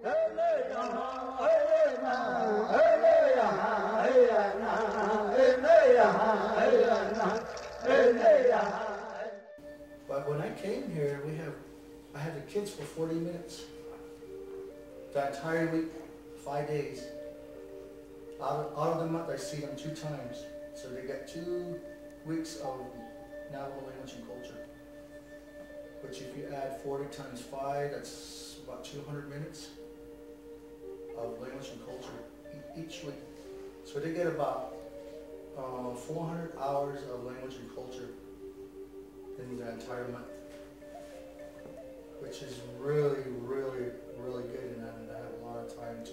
But when I came here, I had the kids for 40 minutes. The entire week, 5 days. Out of the month, I see them 2 times. So they get 2 weeks of Navajo language and culture. Which if you add 40 times 5, that's about 200 minutes of language and culture each week. So they get about 400 hours of language and culture in the entire month, which is really, really, really good, and I have a lot of time to.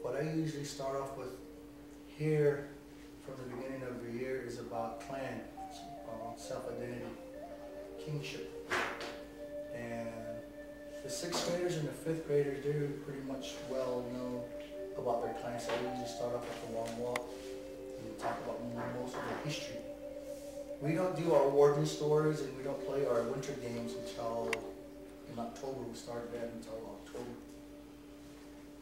What I usually start off with here from the beginning of the year is about clan, self-identity, kingship, and the 6th graders and the 5th graders, they're pretty much well known about their clan, so I usually start off with a long walk and talk about most of their history. We don't do our origin stories and we don't play our winter games until in October. We start that until October,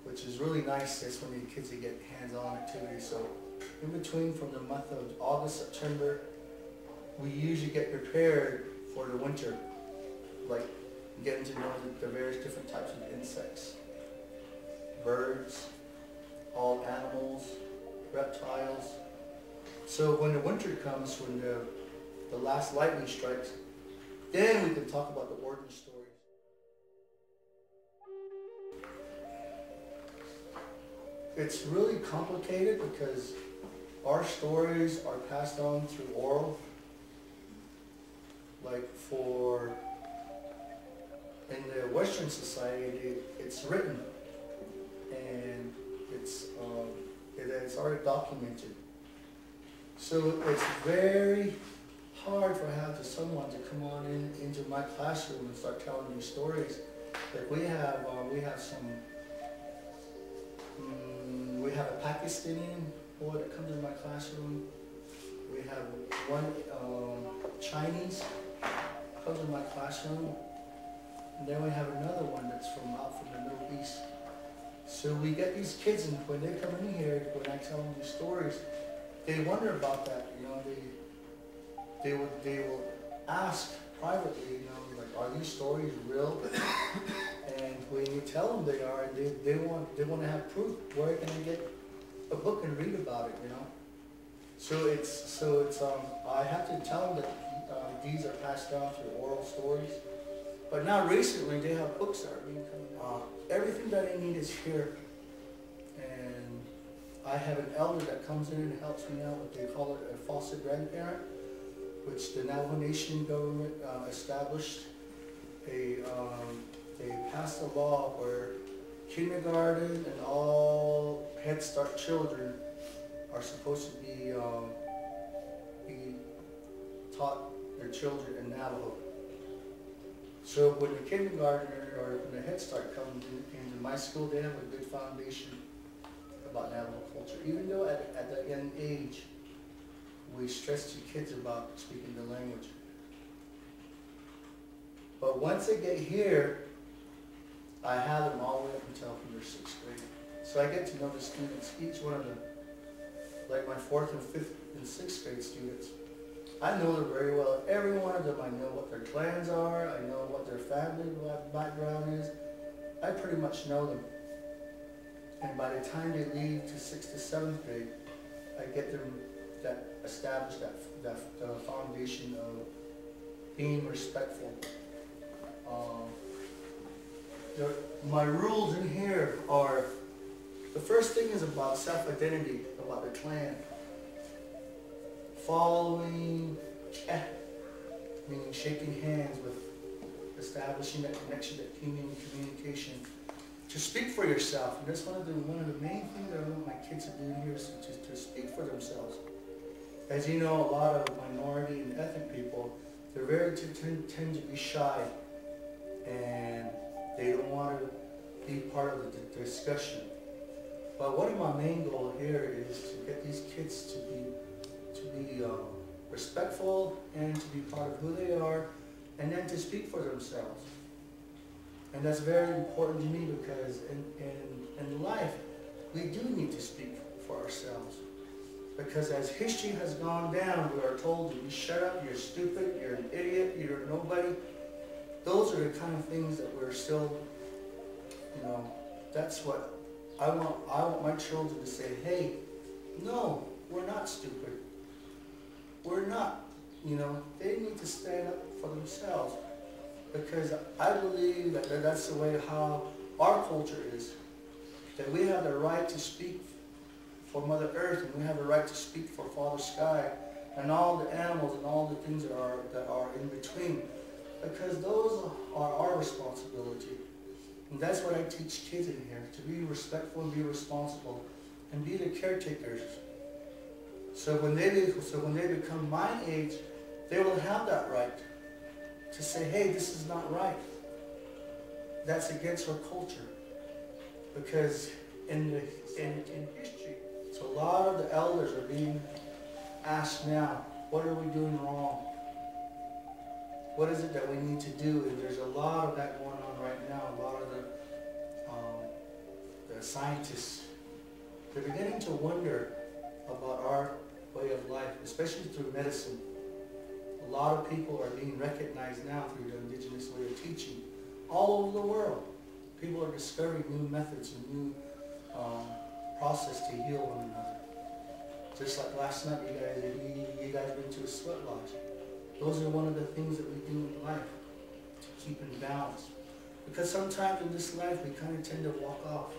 which is really nice. That's when the kids get hands-on activities. So in between, from the month of August, September, we usually get prepared for the winter, like getting to know the various different types of insects, birds, all animals, reptiles. So when the winter comes, when the last lightning strikes, then we can talk about the origin stories. It's really complicated because our stories are passed on through oral. Like in the Western society, it's written and it's already documented. So it's very hard for someone to come on into my classroom and start telling me stories. Like we have a Pakistani boy that comes in my classroom. We have one Chinese comes in my classroom, and then we have another one that's from the Middle East. So we get these kids, and when they come in here, when I tell them these stories, they wonder about that. You know, they will ask privately, you know, like, are these stories real? And when you tell them they are, they want to have proof. Where can I get a book and read about it? You know. So it's I have to tell them that these are passed down through oral stories. But now recently they have books that are being coming out. Everything that I need is here, and I have an elder that comes in and helps me out. What they call it a foster grandparent, which the Navajo Nation government established. They passed a law where kindergarten and all Head Start children are supposed to be taught their children in Navajo. So when the kindergartner or when the Head Start comes into my school, they have a good foundation about Navajo culture. Even though at the young age, we stress to kids about speaking the language. But once they get here, I have them all the way up until their 6th grade. So I get to know the students, each one of them, like my 4th and 5th and 6th grade students. I know them very well. Every one of them, I know what their clans are, I know what their family background is. I pretty much know them. And by the time they leave to 6th to 7th grade, I get them establish that foundation of being respectful. My rules in here are, the first thing is about self-identity, about the clan. Following, meaning shaking hands, with establishing that connection, that communication. To speak for yourself, and that's one of the main things that I want my kids to do here is to speak for themselves. As you know, a lot of minority and ethnic people, they're tend to be shy, and they don't want to be part of the discussion. But one of my main goals here is to get these kids to be respectful and to be part of who they are, and then to speak for themselves. And that's very important to me because in life, we do need to speak for ourselves. Because as history has gone down, we are told to be shut up, you're stupid, you're an idiot, you're nobody. Those are the kind of things that we're still, that's what I want. I want my children to say, hey, no, we're not stupid. We're not, they need to stand up for themselves. Because I believe that that's the way how our culture is. That we have the right to speak for Mother Earth, and we have the right to speak for Father Sky, and all the animals and all the things that are in between. Because those are our responsibility. And that's what I teach kids in here, to be respectful and be responsible, and be the caretakers. So when they become my age, they will have that right to say, hey, this is not right. That's against our culture. Because in history, so a lot of the elders are being asked now, what are we doing wrong? What is it that we need to do? And there's a lot of that going on right now. A lot of the scientists, they're beginning to wonder about our way of life, especially through medicine. A lot of people are being recognized now through the indigenous way of teaching all over the world. People are discovering new methods and new process to heal one another. Just like last night, you guys went to a sweat lodge. Those are one of the things that we do in life to keep in balance. Because sometimes in this life we kind of tend to walk off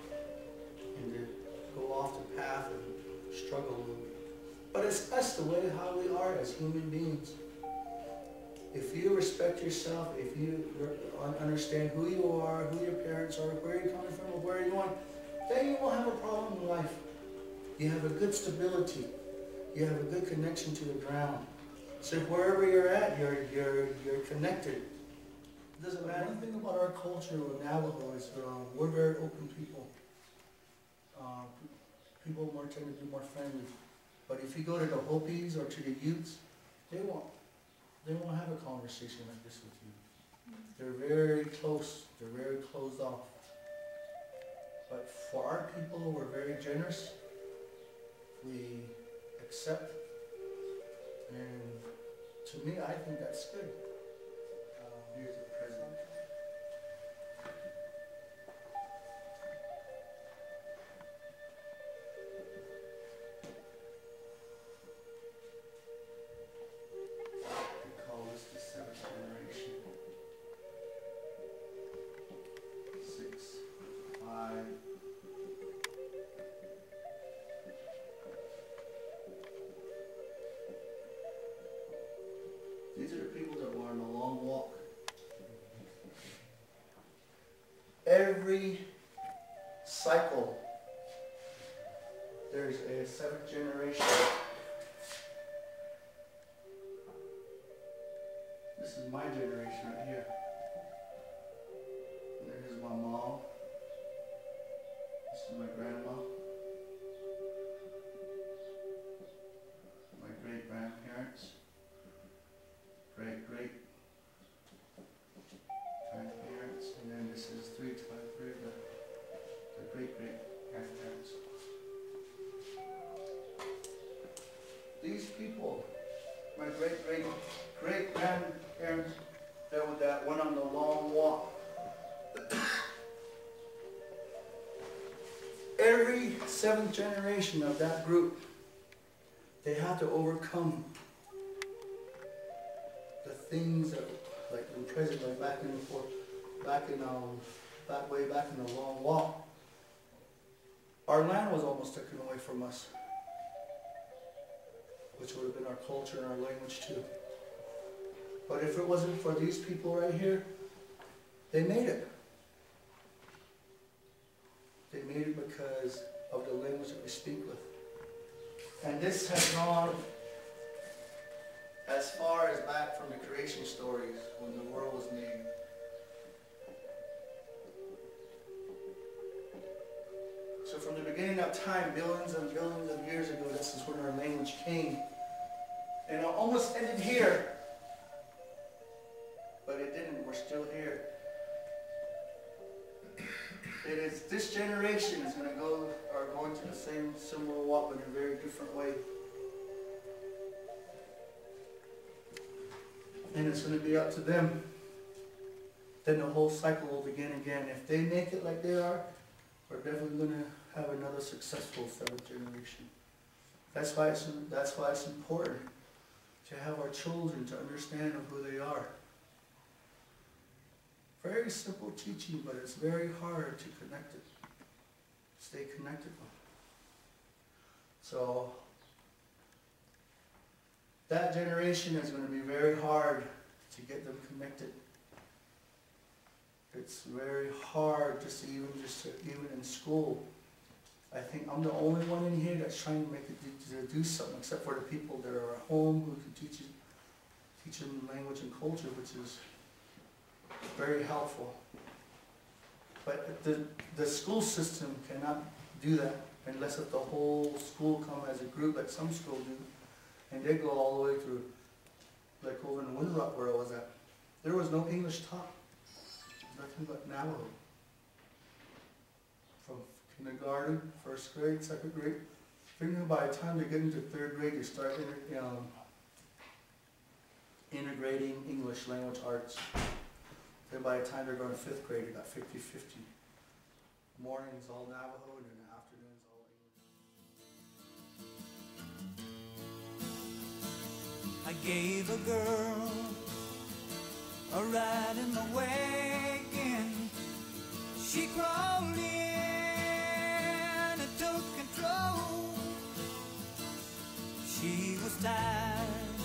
and to go off the path and struggle a little bit. But that's the way how we are as human beings. If you respect yourself, if you understand who you are, who your parents are, where you're coming from, or where you're going, then you won't have a problem in life. You have a good stability. You have a good connection to the ground. So wherever you're at, you're connected. It doesn't matter. One thing about our culture with Navajo is we're very open people. People tend to be more friendly. But if you go to the Hopis or to the Utes, they won't have a conversation like this with you. They're very close. They're very closed off. But for our people, we're very generous. We accept. And to me, I think that's good. Here's the president. We call this the seventh generation. 6, 5. These are the people that were on a long walk. Every cycle, there's a seventh generation. This is my generation right here. And there's my mom. This is my grandma. My great-grandparents. Great-grandparents, and then this is 3 to 3 of the great-great-grandparents. These people, my great-great-great-grandparents, that went on the long walk. Every 7th generation of that group, they had to overcome things that, like in present, like back way back in the long walk, our land was almost taken away from us, which would have been our culture and our language too. But if it wasn't for these people right here, they made it. They made it because of the language that we speak with. And this has gone as far as back from the creation stories when the world was made. So from the beginning of time, billions and billions of years ago, this is when our language came. And it almost ended here. But it didn't. We're still here. it is this generation is going to are going to the same similar walk, but in a very different way. And it's going to be up to them. Then the whole cycle will begin again. If they make it like they are, we're definitely going to have another successful 7th generation. That's why it's important to have our children to understand of who they are. Very simple teaching, but it's very hard to connect it. Stay connected. So that generation is going to be very hard to get them connected. It's very hard even in school. I think I'm the only one in here that's trying to make it to do something, except for the people that are at home who can teach them language and culture, which is very helpful. But the school system cannot do that unless if the whole school come as a group, like some schools do, and they go all the way through, like over in Windrock where I was at. There was no English taught, nothing but Navajo. From kindergarten, 1st grade, 2nd grade, figuring by the time they get into 3rd grade, they start integrating English language arts. Then by the time they're going to 5th grade, they got 50-50. Mornings all Navajo, and then the afternoons all English. I gave a girl a ride in the wagon. She crawled in and took control. She was tired,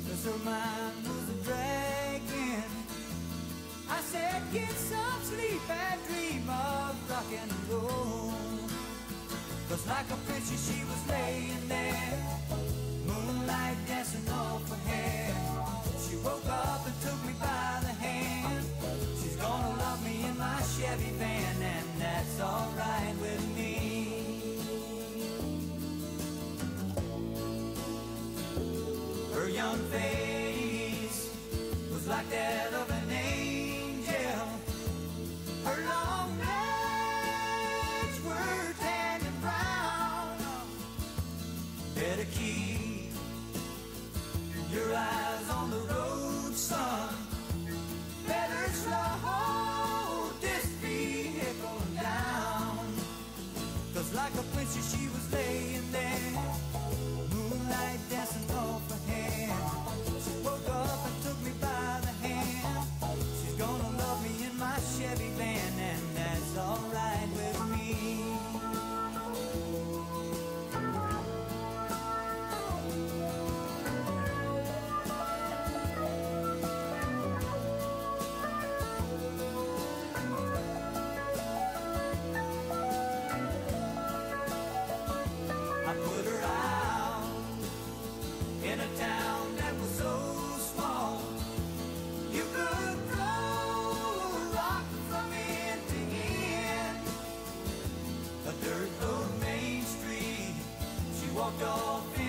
'cause her mind was a dragging. I said, get some sleep and dream of rock and roll. 'Cause like a princess she was laying there, moonlight dancing off her hair. She woke up and took me by the hand. She's gonna love me in my Chevy van, and that's alright with me. Her young face was like that of an angel. Her long legs were tan and brown. Better keep your eyes on the road, son. Better slow this vehicle down. 'Cause like a princess she was laying there, moonlight dancing off her hair. She woke up and took me by the hand. She's gonna love me in my Chevy van, and that's alright with me. I put her out in a town that was so small. You could throw a rock from end to end. A dirt road main street, she walked off in